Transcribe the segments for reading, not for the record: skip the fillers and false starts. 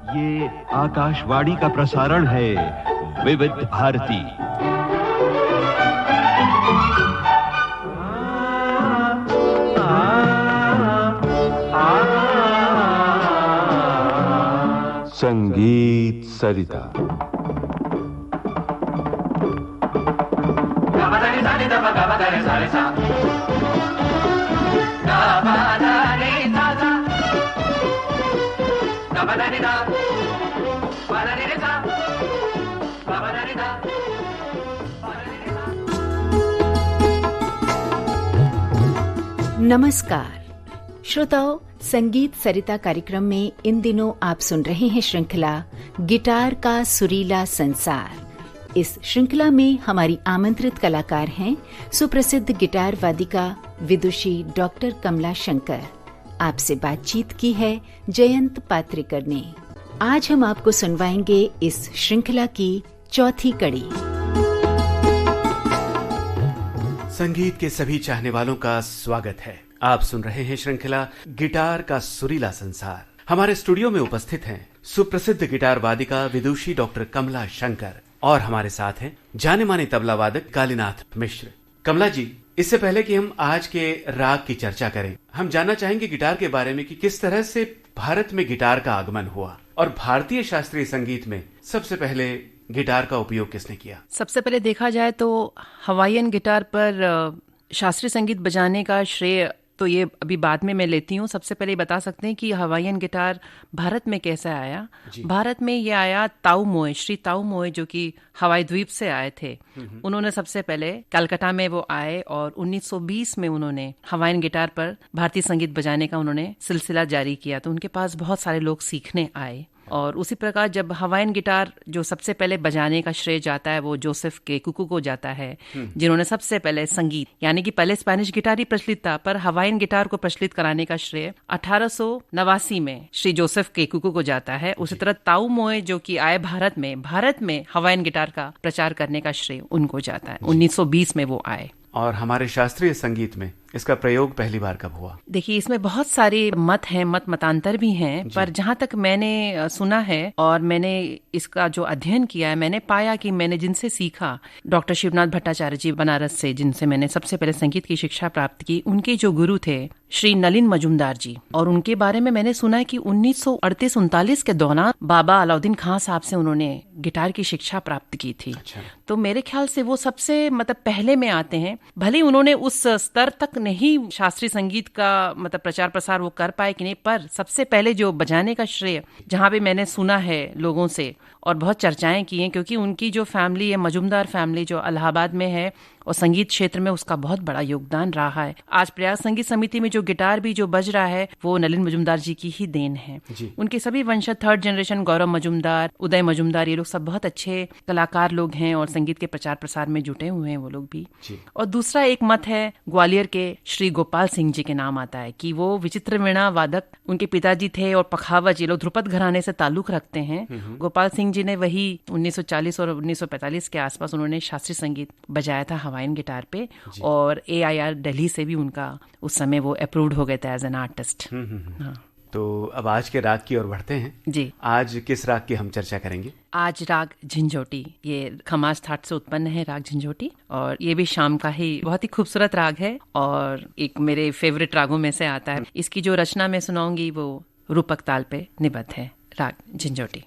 ये आकाशवाणी का प्रसारण है विविध भारती। संगीत सरिता। नमस्कार श्रोताओ, संगीत सरिता कार्यक्रम में इन दिनों आप सुन रहे हैं श्रृंखला गिटार का सुरीला संसार। इस श्रृंखला में हमारी आमंत्रित कलाकार हैं सुप्रसिद्ध गिटार वादिका विदुषी डॉक्टर कमला शंकर। आपसे बातचीत की है जयंत पात्रिकर ने। आज हम आपको सुनवाएंगे इस श्रृंखला की चौथी कड़ी। संगीत के सभी चाहने वालों का स्वागत है। आप सुन रहे हैं श्रृंखला गिटार का सुरीला संसार। हमारे स्टूडियो में उपस्थित हैं सुप्रसिद्ध गिटार वादिका विदुषी डॉक्टर कमला शंकर और हमारे साथ हैं जाने माने तबला वादक कालीनाथ मिश्र। कमला जी, इससे पहले कि हम आज के राग की चर्चा करें, हम जानना चाहेंगे गिटार के बारे में कि किस तरह से भारत में गिटार का आगमन हुआ और भारतीय शास्त्रीय संगीत में सबसे पहले गिटार का उपयोग किसने किया। सबसे पहले देखा जाए तो हवाईयन गिटार पर शास्त्रीय संगीत बजाने का श्रेय तो ये अभी बाद में मैं लेती हूँ। सबसे पहले बता सकते हैं कि हवाईयन गिटार भारत में कैसे आया। भारत में ये आया ताऊ मोए, श्री ताऊ मोए जो कि हवाई द्वीप से आए थे। उन्होंने सबसे पहले कलकत्ता में वो आए और 1920 में उन्होंने हवाईयन गिटार पर भारतीय संगीत बजाने का उन्होंने सिलसिला जारी किया। तो उनके पास बहुत सारे लोग सीखने आए और उसी प्रकार जब हवाईयन गिटार जो सबसे पहले बजाने का श्रेय जाता है वो जोसेफ के कुकू को जाता है, जिन्होंने सबसे पहले संगीत, यानी कि पहले स्पेनिश गिटार ही प्रचलित था पर हवाईयन गिटार को प्रचलित कराने का श्रेय 1889 में श्री जोसेफ के कुकू को जाता है। उसी तरह ताऊ मोए जो कि आए भारत में हवाईयन गिटार का प्रचार करने का श्रेय उनको जाता है। 1920 में वो आए। और हमारे शास्त्रीय संगीत में इसका प्रयोग पहली बार कब हुआ? देखिए, इसमें बहुत सारे मत हैं, मतांतर भी हैं, पर जहाँ तक मैंने सुना है और मैंने इसका जो अध्ययन किया है, मैंने पाया कि मैंने जिनसे सीखा, डॉक्टर शिवनाथ भट्टाचार्य जी बनारस से, जिनसे मैंने सबसे पहले संगीत की शिक्षा प्राप्त की, उनके जो गुरु थे श्री नलिन मजुमदार जी, और उनके बारे में मैंने सुना है कि 1938-39 के दौरान बाबा अलाउद्दीन खां साहब से उन्होंने गिटार की शिक्षा प्राप्त की थी। अच्छा। तो मेरे ख्याल से वो सबसे पहले में आते हैं। भले उन्होंने उस स्तर तक नहीं शास्त्रीय संगीत का प्रचार प्रसार वो कर पाए कि नहीं, पर सबसे पहले जो बजाने का श्रेय जहाँ पे मैंने सुना है लोगों से और बहुत चर्चाएं की हैं, क्योंकि उनकी जो फैमिली है मजुमदार फैमिली जो इलाहाबाद में है और संगीत क्षेत्र में उसका बहुत बड़ा योगदान रहा है। आज प्रयाग संगीत समिति में जो गिटार भी जो बज रहा है वो नलिन मजुमदार जी की ही देन है। उनके सभी वंशज, थर्ड जनरेशन, गौरव मजुमदार, उदय मजुमदार, ये लोग सब बहुत अच्छे कलाकार लोग हैं और संगीत के प्रचार प्रसार में जुटे हुए हैं वो लोग भी। और दूसरा एक मत है ग्वालियर के श्री गोपाल सिंह जी के नाम आता है कि वो विचित्र वीणा वादक उनके पिताजी थे और पखावज, ये लोग ध्रुपद घराने से ताल्लुक रखते हैं। गोपाल सिंह जी ने वही 1940 और 1945 के आसपास उन्होंने शास्त्रीय संगीत बजाया था हवाईयन गिटार पे, और AIR दिल्ली से भी उनका उस समय वो अप्रूव्ड हो गए थे एज एन आर्टिस्ट। हाँ। तो अब आज के राग की ओर बढ़ते हैं जी। आज किस राग की हम चर्चा करेंगे? आज राग झंझोटी, ये खमास थाट से उत्पन्न है राग झंझोटी, और ये भी शाम का ही बहुत ही खूबसूरत राग है और एक मेरे फेवरेट रागों में से आता है। इसकी जो रचना मैं सुनाऊंगी वो रूपक ताल पे निबद्ध है, राग झंझोटी।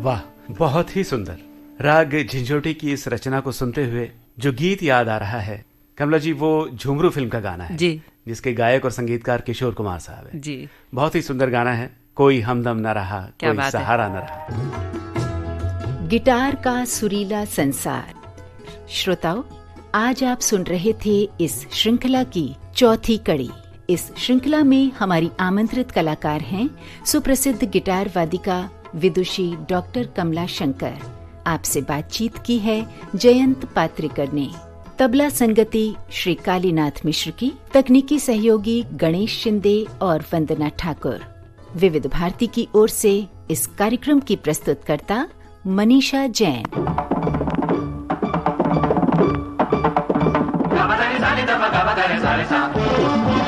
वाह, बहुत ही सुंदर। राग झिंझोटी की इस रचना को सुनते हुए जो गीत याद आ रहा है कमला जी, वो झुमरू फिल्म का गाना है जी, जिसके गायक और संगीतकार किशोर कुमार साहब है जी। बहुत ही सुंदर गाना है। कोई हमदम न रहा, क्या कोई बात है। सहारा न रहा। गिटार का सुरीला संसार। श्रोताओं, आज आप सुन रहे थे इस श्रृंखला की चौथी कड़ी। इस श्रृंखला में हमारी आमंत्रित कलाकार हैं सुप्रसिद्ध गिटार वादिका विदुषी डॉक्टर कमला शंकर। आपसे बातचीत की है जयंत पात्रिकर ने। तबला संगति श्री कालीनाथ मिश्र की, तकनीकी सहयोगी गणेश शिंदे और वंदना ठाकुर। विविध भारती की ओर से इस कार्यक्रम की प्रस्तुतकर्ता Manisha Jain. Gaba da ni sa ni da ma gaba da ni sa ni sa.